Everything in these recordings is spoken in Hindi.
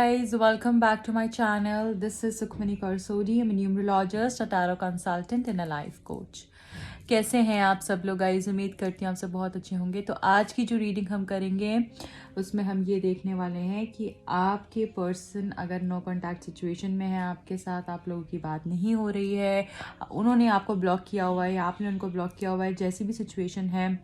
guys, welcome back to my channel. This is Sukhmani Karsodi. I'm a numerologist, a tarot consultant and a life coach. कैसे हैं आप सब लोग गाइस? उम्मीद करती हूँ आप सब बहुत अच्छे होंगे। तो आज की जो रीडिंग हम करेंगे उसमें हम ये देखने वाले हैं कि आपके पर्सन अगर नो कॉन्टैक्ट सिचुएशन में है आपके साथ, आप लोगों की बात नहीं हो रही है, उन्होंने आपको ब्लॉक किया हुआ है या आपने उनको ब्लॉक किया हुआ है, जैसी भी सिचुएशन है,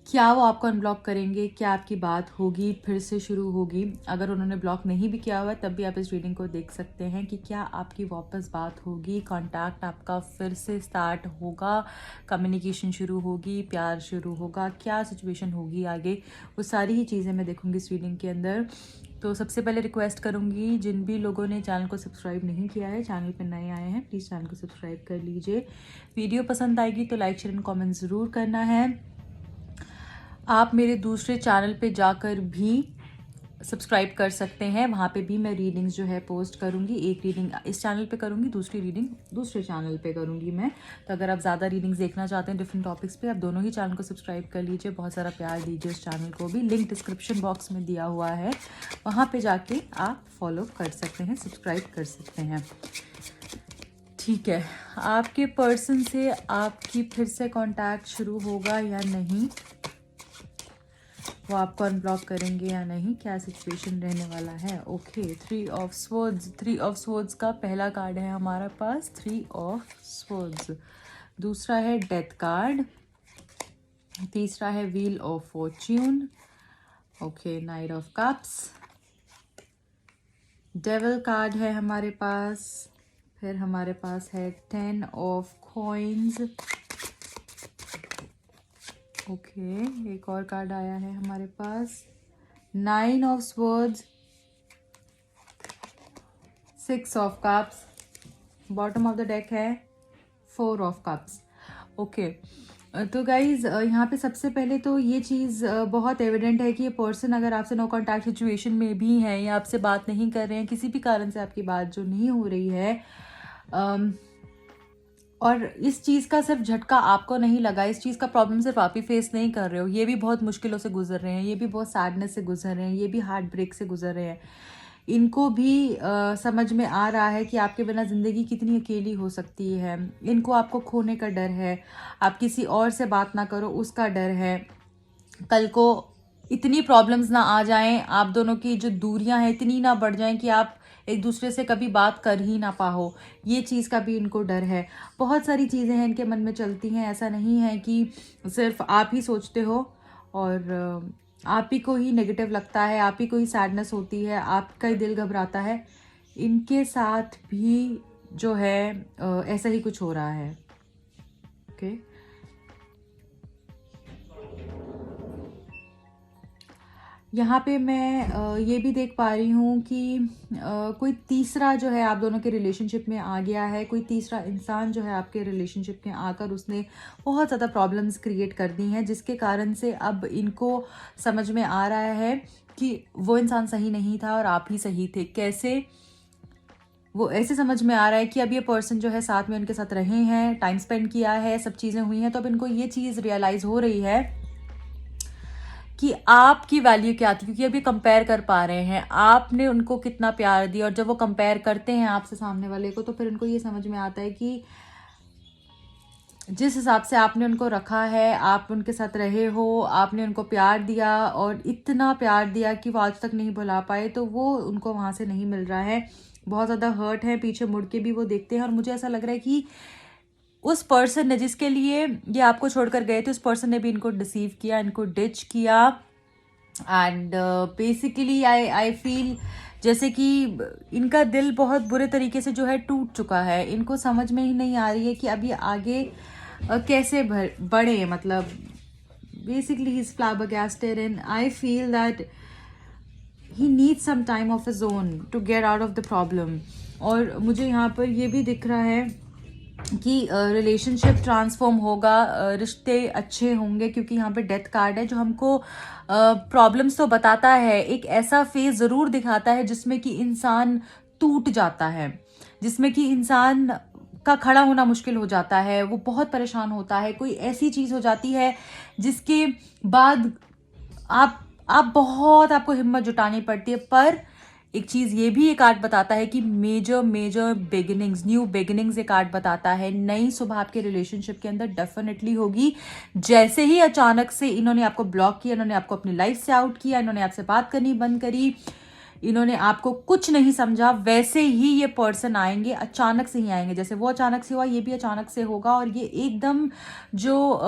क्या वो आपको अनब्लॉक करेंगे? क्या आपकी बात होगी, फिर से शुरू होगी? अगर उन्होंने ब्लॉक नहीं भी किया हुआ है तब भी आप इस रीडिंग को देख सकते हैं कि क्या आपकी वापस बात होगी, कांटेक्ट आपका फिर से स्टार्ट होगा, कम्युनिकेशन शुरू होगी, प्यार शुरू होगा, क्या सिचुएशन होगी आगे, वो सारी ही चीज़ें मैं देखूंगी इस रीडिंग के अंदर। तो सबसे पहले रिक्वेस्ट करूंगी, जिन भी लोगों ने चैनल को सब्सक्राइब नहीं किया है, चैनल पर नए आए हैं, प्लीज़ चैनल को सब्सक्राइब कर लीजिए। वीडियो पसंद आएगी तो लाइक, शेयर एंड कॉमेंट ज़रूर करना है। आप मेरे दूसरे चैनल पे जाकर भी सब्सक्राइब कर सकते हैं, वहाँ पे भी मैं रीडिंग्स जो है पोस्ट करूँगी। एक रीडिंग इस चैनल पे करूँगी, दूसरी रीडिंग दूसरे चैनल पे करूँगी मैं। तो अगर आप ज़्यादा रीडिंग्स देखना चाहते हैं डिफरेंट टॉपिक्स पे, आप दोनों ही चैनल को सब्सक्राइब कर लीजिए। बहुत सारा प्यार दीजिए उस चैनल को भी, लिंक डिस्क्रिप्शन बॉक्स में दिया हुआ है, वहाँ पर जाके आप फॉलो कर सकते हैं, सब्सक्राइब कर सकते हैं। ठीक है, आपके पर्सन से आपकी फिर से कॉन्टैक्ट शुरू होगा या नहीं, वो आपको अनब्लॉक करेंगे या नहीं, क्या सिचुएशन रहने वाला है। ओके, 3 ऑफ स्वॉर्ड्स का पहला कार्ड है हमारे पास, 3 ऑफ स्वॉर्ड्स। दूसरा है डेथ कार्ड, तीसरा है wheel of Fortune. Okay, night of cups, devil card है हमारे पास, फिर हमारे पास है 10 ऑफ कॉइन्स। ओके, एक और कार्ड आया है हमारे पास, 9 of swords, 6 of cups, bottom of the deck है 4 ऑफ कप्स। ओके, तो गाइज यहाँ पे सबसे पहले तो ये चीज़ बहुत एविडेंट है कि ये पर्सन अगर आपसे नो कॉन्टैक्ट सिचुएशन में भी है या आपसे बात नहीं कर रहे हैं, किसी भी कारण से आपकी बात जो नहीं हो रही है, और इस चीज़ का सिर्फ झटका आपको नहीं लगा, इस चीज़ का प्रॉब्लम सिर्फ आप ही फेस नहीं कर रहे हो, ये भी बहुत मुश्किलों से गुजर रहे हैं, ये भी बहुत सैडनेस से गुजर रहे हैं, ये भी हार्ट ब्रेक से गुजर रहे हैं। इनको भी समझ में आ रहा है कि आपके बिना ज़िंदगी कितनी अकेली हो सकती है। इनको आपको खोने का डर है, आप किसी और से बात ना करो उसका डर है, कल को इतनी प्रॉब्लम्स ना आ जाएं, आप दोनों की जो दूरियां हैं इतनी ना बढ़ जाएं कि आप एक दूसरे से कभी बात कर ही ना पाओ, ये चीज़ का भी इनको डर है। बहुत सारी चीज़ें हैं इनके मन में चलती हैं, ऐसा नहीं है कि सिर्फ आप ही सोचते हो और आप ही को ही नेगेटिव लगता है, आप ही को ही सैडनेस होती है, आपका ही दिल घबराता है। इनके साथ भी जो है ऐसा ही कुछ हो रहा है। ओके, यहाँ पे मैं ये भी देख पा रही हूँ कि कोई तीसरा जो है आप दोनों के रिलेशनशिप में आ गया है, कोई तीसरा इंसान जो है आपके रिलेशनशिप में आकर उसने बहुत ज़्यादा प्रॉब्लम्स क्रिएट कर दी हैं, जिसके कारण से अब इनको समझ में आ रहा है कि वो इंसान सही नहीं था और आप ही सही थे। कैसे? वो ऐसे समझ में आ रहा है कि अब ये पर्सन जो है साथ में उनके साथ रहे हैं, टाइम स्पेंड किया है, सब चीज़ें हुई हैं, तो अब इनको ये चीज़ रियलाइज़ हो रही है कि आपकी वैल्यू क्या थी, क्योंकि अभी कंपेयर कर पा रहे हैं आपने उनको कितना प्यार दिया, और जब वो कंपेयर करते हैं आपसे सामने वाले को, तो फिर उनको ये समझ में आता है कि जिस हिसाब से आपने उनको रखा है, आप उनके साथ रहे हो, आपने उनको प्यार दिया और इतना प्यार दिया कि वो आज तक नहीं भुला पाए, तो वो उनको वहाँ से नहीं मिल रहा है, बहुत ज़्यादा हर्ट है। पीछे मुड़ के भी वो देखते हैं और मुझे ऐसा लग रहा है कि उस पर्सन ने जिसके लिए ये आपको छोड़कर गए थे, उस पर्सन ने भी इनको डिसीव किया, इनको डिच किया। एंड बेसिकली आई फील जैसे कि इनका दिल बहुत बुरे तरीके से जो है टूट चुका है। इनको समझ में ही नहीं आ रही है कि अब ये आगे कैसे बढ़े। मतलब basically he is flabbergasted and I feel that he needs some time of his own to get out of the problem। और मुझे यहाँ पर ये भी दिख रहा है कि रिलेशनशिप ट्रांसफॉर्म होगा, रिश्ते अच्छे होंगे, क्योंकि यहाँ पे डेथ कार्ड है जो हमको प्रॉब्लम्स तो बताता है, एक ऐसा फेज ज़रूर दिखाता है जिसमें कि इंसान टूट जाता है, जिसमें कि इंसान का खड़ा होना मुश्किल हो जाता है, वो बहुत परेशान होता है, कोई ऐसी चीज़ हो जाती है जिसके बाद आप बहुत आपको हिम्मत जुटानी पड़ती है, पर एक चीज़ ये भी ये कार्ड बताता है कि मेजर बिगिनिंग्स, न्यू बिगिनिंग्स ये कार्ड बताता है। नई सुबह आपके रिलेशनशिप के अंदर डेफिनेटली होगी। जैसे ही अचानक से इन्होंने आपको ब्लॉक किया, इन्होंने आपको अपनी लाइफ से आउट किया, इन्होंने आपसे बात करनी बंद करी, इन्होंने आपको कुछ नहीं समझा, वैसे ही ये पर्सन आएंगे, अचानक से ही आएंगे। जैसे वो अचानक से हुआ, ये भी अचानक से होगा। और ये एकदम जो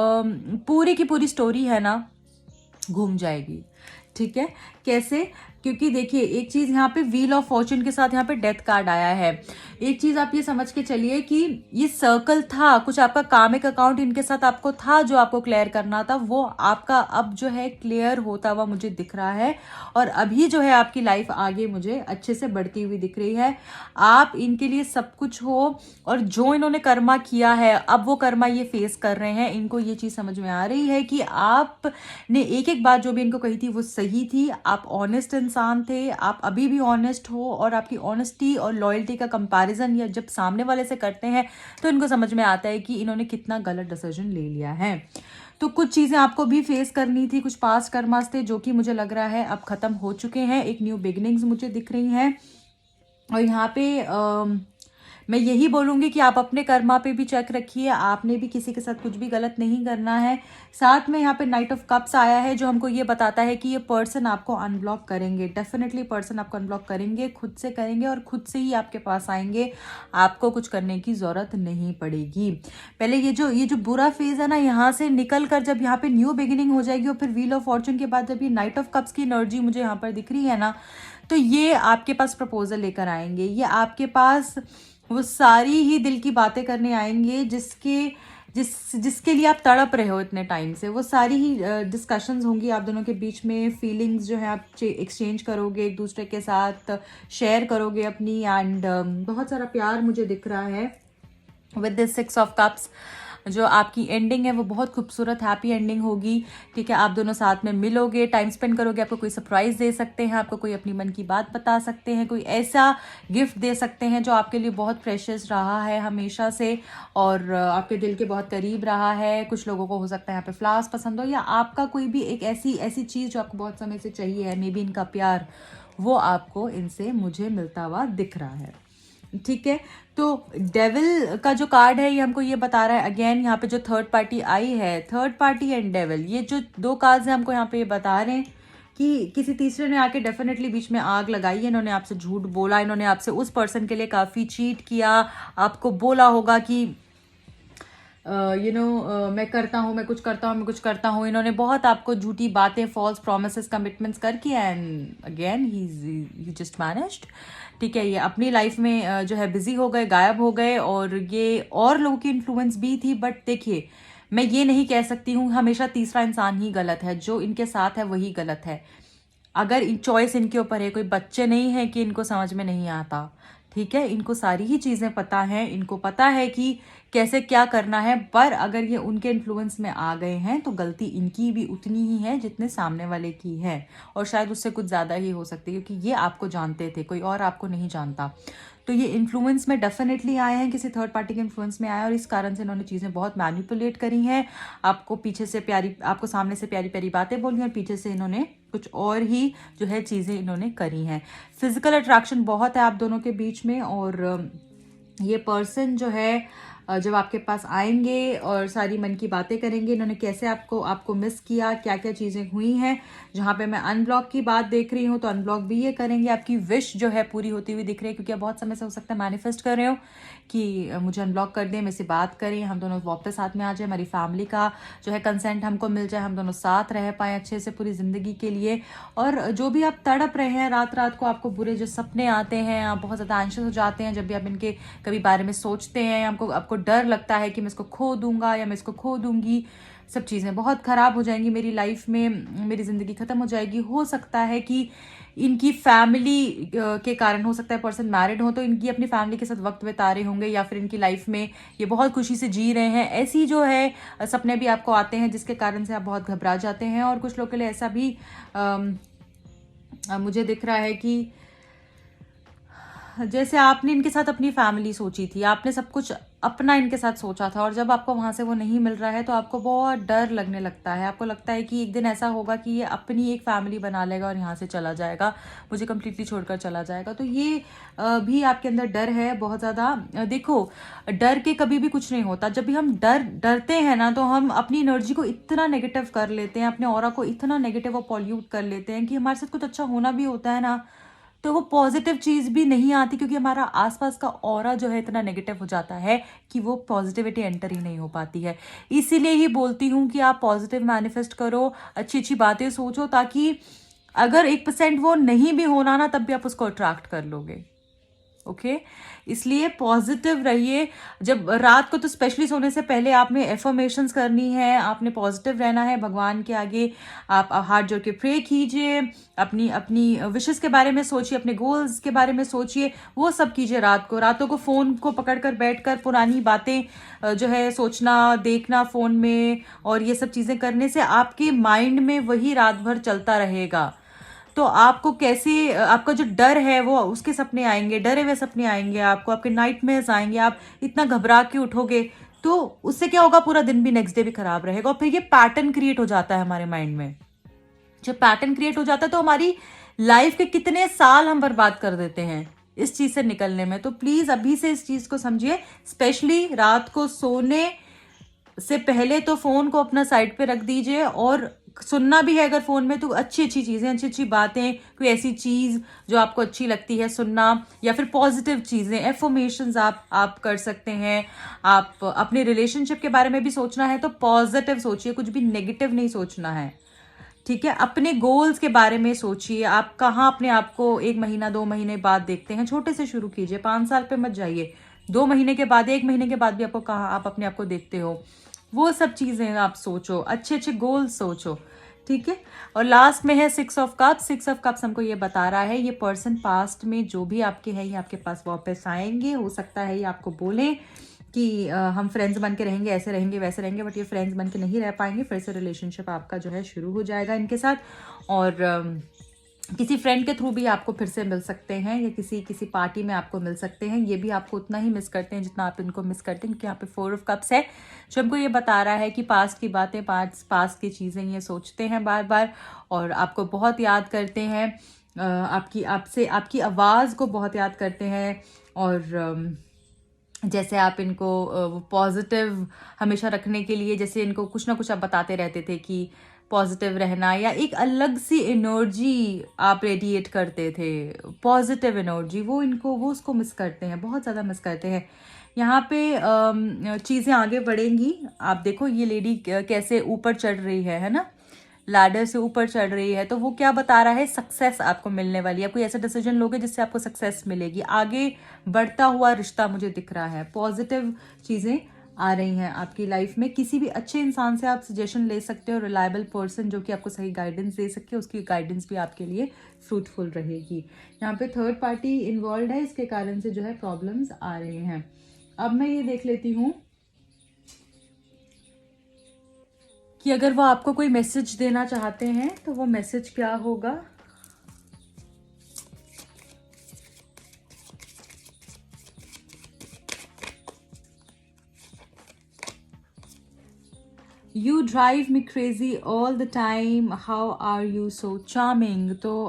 पूरी की पूरी स्टोरी है ना, घूम जाएगी। ठीक है, कैसे? क्योंकि देखिए एक चीज यहाँ पे व्हील ऑफ फॉर्चून के साथ यहाँ पे डेथ कार्ड आया है। एक चीज आप ये समझ के चलिए कि ये सर्कल था, कुछ आपका कार्मिक अकाउंट इनके साथ आपको था जो आपको क्लियर करना था, वो आपका अब जो है क्लियर होता हुआ मुझे दिख रहा है। और अभी जो है आपकी लाइफ आगे मुझे अच्छे से बढ़ती हुई दिख रही है। आप इनके लिए सब कुछ हो, और जो इन्होंने कर्मा किया है अब वो कर्मा ये फेस कर रहे हैं। इनको ये चीज समझ में आ रही है कि आपने एक एक बात जो भी इनको कही थी वो सही थी, आप ऑनेस्ट इंसान थे, आप अभी भी ऑनेस्ट हो। और आपकी ऑनेस्टी और लॉयल्टी का कंपैरिजन या जब सामने वाले से करते हैं तो इनको समझ में आता है कि इन्होंने कितना गलत डिसीजन ले लिया है। तो कुछ चीज़ें आपको भी फेस करनी थी, कुछ पास्ट कर्मास थे जो कि मुझे लग रहा है अब खत्म हो चुके हैं। एक न्यू बिगिनिंग्स मुझे दिख रही हैं। और यहाँ पे मैं यही बोलूँगी कि आप अपने कर्मा पे भी चेक रखिए, आपने भी किसी के साथ कुछ भी गलत नहीं करना है। साथ में यहाँ पे नाइट ऑफ कप्स आया है जो हमको ये बताता है कि ये पर्सन आपको अनब्लॉक करेंगे, डेफिनेटली पर्सन आपको अनब्लॉक करेंगे, खुद से करेंगे और खुद से ही आपके पास आएंगे। आपको कुछ करने की ज़रूरत नहीं पड़ेगी। पहले ये जो बुरा फेज़ है ना, यहाँ से निकल कर जब यहाँ पे न्यू बिगिनिंग हो जाएगी और फिर व्हील ऑफ फॉर्चून के बाद जब ये नाइट ऑफ कप्स की एनर्जी मुझे यहाँ पर दिख रही है ना, तो ये आपके पास प्रपोजल लेकर आएंगे। ये आपके पास वो सारी ही दिल की बातें करने आएंगे जिसके लिए आप तड़प रहे हो इतने टाइम से। वो सारी ही डिस्कशंस होंगी आप दोनों के बीच में, फीलिंग्स जो है आप एक्सचेंज करोगे एक दूसरे के साथ, शेयर करोगे अपनी। एंड बहुत सारा प्यार मुझे दिख रहा है विद दिस 6 ऑफ कप्स। जो आपकी एंडिंग है वो बहुत खूबसूरत हैप्पी एंडिंग होगी। ठीक है, आप दोनों साथ में मिलोगे, टाइम स्पेंड करोगे, आपको कोई सरप्राइज़ दे सकते हैं, आपको कोई अपनी मन की बात बता सकते हैं, कोई ऐसा गिफ्ट दे सकते हैं जो आपके लिए बहुत प्रेशियस रहा है हमेशा से और आपके दिल के बहुत करीब रहा है। कुछ लोगों को हो सकता है यहाँ पे फ्लावर्स पसंद हो, या आपका कोई भी एक ऐसी चीज़ जो आपको बहुत समय से चाहिए है, मे बी इनका प्यार, वो आपको इनसे मुझे मिलता हुआ दिख रहा है। ठीक है, तो डेविल का जो कार्ड है ये हमको ये बता रहा है, अगेन यहाँ पे जो थर्ड पार्टी आई है, थर्ड पार्टी एंड डेविल, ये जो दो कार्ड्स हैं हमको यहाँ पे ये बता रहे हैं कि किसी तीसरे ने आके डेफिनेटली बीच में आग लगाई है। इन्होंने आपसे झूठ बोला, इन्होंने आपसे उस पर्सन के लिए काफ़ी चीट किया, आपको बोला होगा कि मैं करता हूँ, मैं कुछ करता हूँ। इन्होंने बहुत आपको झूठी बातें, फॉल्स प्रोमिसेस, कमिटमेंट्स करके, and again he just managed. ठीक है, ये अपनी लाइफ में जो है बिजी हो गए, गायब हो गए। और ये और लोगों की इन्फ्लुएंस भी थी, बट देखिए मैं ये नहीं कह सकती हूँ हमेशा तीसरा इंसान ही गलत है, जो इनके साथ है वही गलत है। अगर चॉइस इनके ऊपर है, कोई बच्चे नहीं है कि इनको समझ में नहीं आता। ठीक है, इनको सारी ही चीज़ें पता हैं, इनको पता है कि कैसे क्या करना है। पर अगर ये उनके इन्फ्लुएंस में आ गए हैं तो गलती इनकी भी उतनी ही है जितने सामने वाले की है, और शायद उससे कुछ ज़्यादा ही हो सकती है, क्योंकि ये आपको जानते थे, कोई और आपको नहीं जानता। तो ये इन्फ्लुएंस में डेफिनेटली आए हैं, किसी थर्ड पार्टी के इन्फ्लुएंस में आए, और इस कारण से इन्होंने चीज़ें बहुत मैनिपुलेट करी हैं। आपको सामने से प्यारी प्यारी बातें बोली और पीछे से इन्होंने कुछ और ही जो है चीज़ें इन्होंने करी हैं। फिजिकल अट्रैक्शन बहुत है आप दोनों के बीच में, और ये पर्सन जो है जब आपके पास आएंगे और सारी मन की बातें करेंगे, इन्होंने कैसे आपको मिस किया, क्या क्या चीज़ें हुई हैं। जहाँ पे मैं अनब्लॉक की बात देख रही हूँ तो अनब्लॉक भी ये करेंगे। आपकी विश जो है पूरी होती हुई दिख रही है, क्योंकि आप बहुत समय से हो सकता है मैनिफेस्ट कर रहे हो कि मुझे अनब्लॉक कर दें, मेरे से बात करें, हम दोनों वापस साथ में आ जाए, हमारी फैमिली का जो है कंसेंट हमको मिल जाए, हम दोनों साथ रह पाएँ अच्छे से पूरी ज़िंदगी के लिए। और जो भी आप तड़प रहे हैं रात रात को, आपको बुरे जो सपने आते हैं, आप बहुत ज़्यादा एंशियस हो जाते हैं जब भी आप इनके कभी बारे में सोचते हैं, आपको डर लगता है कि मैं इसको खो दूंगा या मैं इसको खो दूंगी, सब चीज़ें बहुत ख़राब हो जाएंगी मेरी लाइफ में, मेरी ज़िंदगी ख़त्म हो जाएगी। हो सकता है कि इनकी फैमिली के कारण, हो सकता है पर्सन मैरिड हो तो इनकी अपनी फैमिली के साथ वक्त बिता रहे होंगे, या फिर इनकी लाइफ में ये बहुत खुशी से जी रहे हैं। ऐसी जो है सपने भी आपको आते हैं जिसके कारण से आप बहुत घबरा जाते हैं। और कुछ लोग के लिए ऐसा भी मुझे दिख रहा है कि जैसे आपने इनके साथ अपनी फैमिली सोची थी, आपने सब कुछ अपना इनके साथ सोचा था, और जब आपको वहाँ से वो नहीं मिल रहा है तो आपको बहुत डर लगने लगता है। आपको लगता है कि एक दिन ऐसा होगा कि ये अपनी एक फैमिली बना लेगा और यहाँ से चला जाएगा, मुझे कम्प्लीटली छोड़कर चला जाएगा। तो ये भी आपके अंदर डर है बहुत ज़्यादा। देखो, डर के कभी भी कुछ नहीं होता। जब भी हम डरते हैं ना, तो हम अपनी एनर्जी को इतना नेगेटिव कर लेते हैं, अपने ऑरा को इतना नेगेटिव और पॉल्यूट कर लेते हैं कि हमारे साथ कुछ अच्छा होना भी होता है ना, तो वो पॉजिटिव चीज़ भी नहीं आती, क्योंकि हमारा आसपास का ऑरा जो है इतना नेगेटिव हो जाता है कि वो पॉजिटिविटी एंटर ही नहीं हो पाती है। इसीलिए ही बोलती हूँ कि आप पॉजिटिव मैनिफेस्ट करो, अच्छी अच्छी बातें सोचो, ताकि अगर 1% वो नहीं भी होना ना, तब भी आप उसको अट्रैक्ट कर लोगे। ओके, इसलिए पॉजिटिव रहिए। जब रात को तो स्पेशली सोने से पहले आपने एफर्मेशंस करनी है, आपने पॉजिटिव रहना है, भगवान के आगे आप हाथ जोड़ के प्रे कीजिए, अपनी अपनी विशेस के बारे में सोचिए, अपने गोल्स के बारे में सोचिए, वो सब कीजिए। रातों को फ़ोन को पकड़कर बैठकर पुरानी बातें जो है सोचना, देखना फ़ोन में, और ये सब चीज़ें करने से आपके माइंड में वही रात भर चलता रहेगा। तो आपको कैसे, आपका जो डर है वो उसके सपने आएंगे, डरे हुए सपने आएंगे, आपको आपके नाइटमेयर्स आएंगे, आप इतना घबरा के उठोगे, तो उससे क्या होगा, पूरा दिन भी नेक्स्ट डे भी खराब रहेगा, और फिर ये पैटर्न क्रिएट हो जाता है हमारे माइंड में। जब पैटर्न क्रिएट हो जाता है तो हमारी लाइफ के कितने साल हम बर्बाद कर देते हैं इस चीज से निकलने में। तो प्लीज अभी से इस चीज को समझिए, स्पेशली रात को सोने से पहले तो फोन को अपना साइड पे रख दीजिए, और सुनना भी है अगर फोन में तो अच्छी अच्छी चीजें, अच्छी अच्छी बातें, कोई ऐसी चीज जो आपको अच्छी लगती है सुनना, या फिर पॉजिटिव चीजें, एफर्मेशंस आप कर सकते हैं। आप अपने रिलेशनशिप के बारे में भी सोचना है तो पॉजिटिव सोचिए, कुछ भी नेगेटिव नहीं सोचना है, ठीक है। अपने गोल्स के बारे में सोचिए, आप कहाँ अपने आप को 1 महीना 2 महीने बाद देखते हैं, छोटे से शुरू कीजिए, 5 साल पे मत जाइए। 2 महीने के बाद, 1 महीने के बाद भी आपको कहाँ आप अपने आप को देखते हो, वो सब चीजें आप सोचो, अच्छे अच्छे गोल्स सोचो, ठीक है। और लास्ट में है 6 ऑफ कप्स। 6 ऑफ कप्स हमको ये बता रहा है, ये पर्सन पास्ट में जो भी आपके हैं ये आपके पास वापस आएंगे। हो सकता है ये आपको बोले कि हम फ्रेंड्स बन के रहेंगे, ऐसे रहेंगे वैसे रहेंगे, बट ये फ्रेंड्स बन के नहीं रह पाएंगे, फिर से रिलेशनशिप आपका जो है शुरू हो जाएगा इनके साथ। और किसी फ्रेंड के थ्रू भी आपको फिर से मिल सकते हैं, या किसी किसी पार्टी में आपको मिल सकते हैं। ये भी आपको उतना ही मिस करते हैं जितना आप इनको मिस करते हैं, क्योंकि यहाँ पे 4 ऑफ कप्स है, जो हमको ये बता रहा है कि पास्ट की बातें, पास्ट की चीज़ें ये सोचते हैं बार बार, और आपको बहुत याद करते हैं, आपकी आवाज़ को बहुत याद करते हैं। और जैसे आप इनको पॉजिटिव हमेशा रखने के लिए, जैसे इनको कुछ ना कुछ आप बताते रहते थे कि पॉजिटिव रहना, या एक अलग सी एनर्जी आप रेडिएट करते थे, पॉजिटिव एनर्जी, वो उसको मिस करते हैं, बहुत ज़्यादा मिस करते हैं। यहाँ पे चीज़ें आगे बढ़ेंगी। आप देखो ये लेडी कैसे ऊपर चढ़ रही है ना, लैडर से ऊपर चढ़ रही है, तो वो क्या बता रहा है, सक्सेस आपको मिलने वाली है। कोई ऐसा डिसीजन लोगे जिससे आपको सक्सेस मिलेगी, आगे बढ़ता हुआ रिश्ता मुझे दिख रहा है, पॉजिटिव चीज़ें आ रही हैं आपकी लाइफ में। किसी भी अच्छे इंसान से आप सजेशन ले सकते हो, रिलायबल पर्सन जो कि आपको सही गाइडेंस दे सके, उसकी गाइडेंस भी आपके लिए फ्रूटफुल रहेगी। यहाँ पे थर्ड पार्टी इन्वॉल्व है, इसके कारण से जो है प्रॉब्लम्स आ रहे हैं। अब मैं ये देख लेती हूँ कि अगर वो आपको कोई मैसेज देना चाहते हैं तो वो मैसेज क्या होगा। You drive me crazy all the time, how are you so charming. तो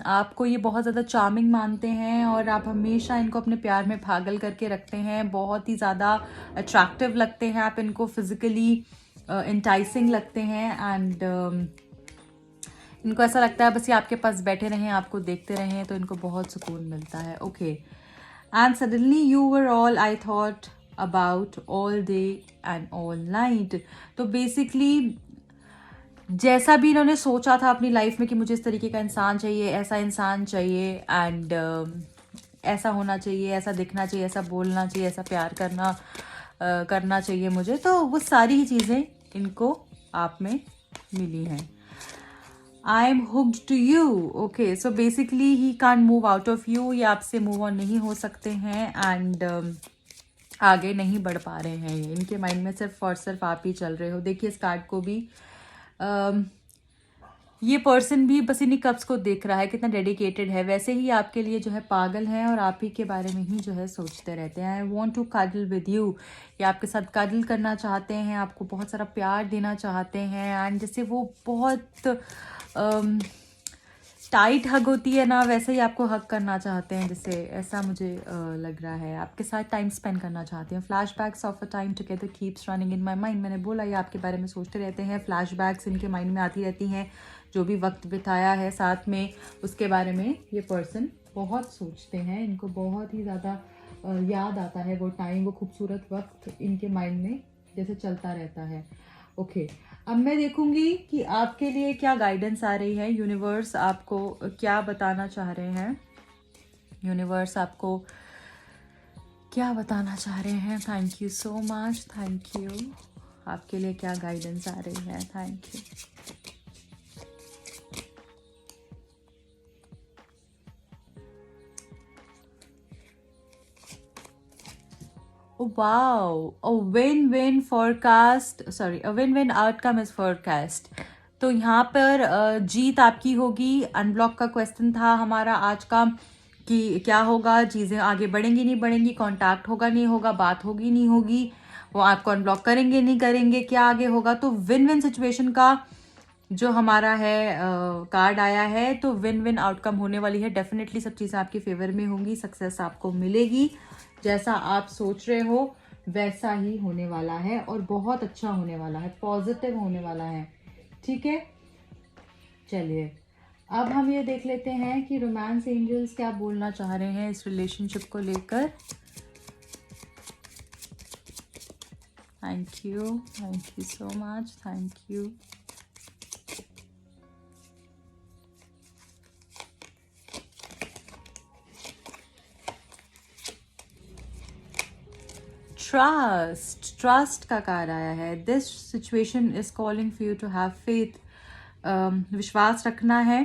आपको ये बहुत ज़्यादा चार्मिंग मानते हैं, और आप हमेशा इनको अपने प्यार में पागल करके रखते हैं, बहुत ही ज़्यादा अट्रैक्टिव लगते हैं आप इनको, फिजिकली इंटाइसिंग लगते हैं, एंड इनको ऐसा लगता है बस ये आपके पास बैठे रहें, आपको देखते रहें, तो इनको बहुत सुकून मिलता है। Okay, and suddenly you were all I thought about all day and all night. तो बेसिकली जैसा भी इन्होंने सोचा था अपनी लाइफ में कि मुझे इस तरीके का इंसान चाहिए, ऐसा इंसान चाहिए, एंड ऐसा होना चाहिए, ऐसा दिखना चाहिए, ऐसा बोलना चाहिए, ऐसा प्यार करना चाहिए मुझे, तो वो सारी ही चीज़ें इनको आप में मिली हैं। I am hooked to you. Okay, so basically he can't move out of you, ये आपसे मूव ऑन नहीं हो सकते हैं, एंड आगे नहीं बढ़ पा रहे हैं। ये इनके माइंड में सिर्फ और सिर्फ आप ही चल रहे हो। देखिए इस कार्ड को भी ये पर्सन भी बस इन्हीं कप्स को देख रहा है, कितना डेडिकेटेड है। वैसे ही आपके लिए जो है पागल है और आप ही के बारे में ही जो है सोचते रहते हैं। I want to cuddle with you, ये आपके साथ काडल करना चाहते हैं, आपको बहुत सारा प्यार देना चाहते हैं। एंड जैसे वो बहुत टाइट हग होती है ना, वैसे ही आपको हग करना चाहते हैं, जैसे ऐसा मुझे लग रहा है। आपके साथ टाइम स्पेंड करना चाहते हैं। Flashbacks of a time together keeps running in my mind, मैंने बोला ये आपके बारे में सोचते रहते हैं। फ्लैशबैक्स इनके माइंड में आती रहती हैं, जो भी वक्त बिताया है साथ में उसके बारे में ये पर्सन बहुत सोचते हैं। इनको बहुत ही ज़्यादा याद आता है वो टाइम, वो खूबसूरत वक्त इनके माइंड में जैसे चलता रहता है। ओके, अब मैं देखूंगी कि आपके लिए क्या गाइडेंस आ रही है। यूनिवर्स आपको क्या बताना चाह रहे हैं, यूनिवर्स आपको क्या बताना चाह रहे हैं। Thank you so much, thank you. आपके लिए क्या गाइडेंस आ रही है, thank you. Oh wow, a win-win forecast, sorry, a win-win outcome is forecast। तो यहाँ पर जीत आपकी होगी। अनब्लॉक का क्वेश्चन था हमारा आज का कि क्या होगा, चीज़ें आगे बढ़ेंगी नहीं बढ़ेंगी, कांटेक्ट होगा नहीं होगा, बात होगी नहीं होगी, वो आपको अनब्लॉक करेंगे नहीं करेंगे, क्या आगे होगा। तो विन विन सिचुएशन का जो हमारा है कार्ड आया है, तो विन विन आउटकम होने वाली है। डेफिनेटली सब चीज़ें आपके फेवर में होंगी, सक्सेस आपको मिलेगी, जैसा आप सोच रहे हो वैसा ही होने वाला है और बहुत अच्छा होने वाला है, पॉजिटिव होने वाला है। ठीक है, चलिए अब हम ये देख लेते हैं कि रोमांस एंजल्स क्या बोलना चाह रहे हैं इस रिलेशनशिप को लेकर। Thank you so much, thank you. Trust का कार्ड आया है। This situation is calling for you to have faith. विश्वास रखना है,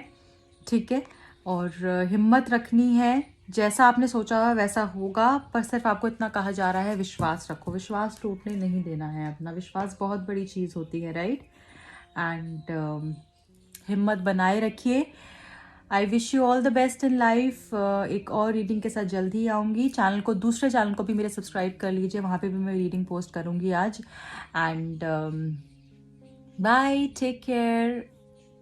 ठीक है, और हिम्मत रखनी है। जैसा आपने सोचा हुआ वैसा होगा, पर सिर्फ आपको इतना कहा जा रहा है विश्वास रखो, विश्वास टूटने नहीं देना है अपना। विश्वास बहुत बड़ी चीज़ होती है, राइट। एंड हिम्मत बनाए रखिए। I wish you all the best in life. एक और रीडिंग के साथ जल्दी ही आऊँगी। चैनल को, दूसरे चैनल को भी मेरे सब्सक्राइब कर लीजिए, वहाँ पे भी मैं रीडिंग पोस्ट करूँगी आज। And bye, take care.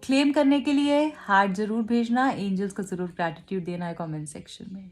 Claim करने के लिए हार्ट ज़रूर भेजना, एंजल्स को ज़रूर ग्रैटिट्यूड देना है कमेंट सेक्शन में।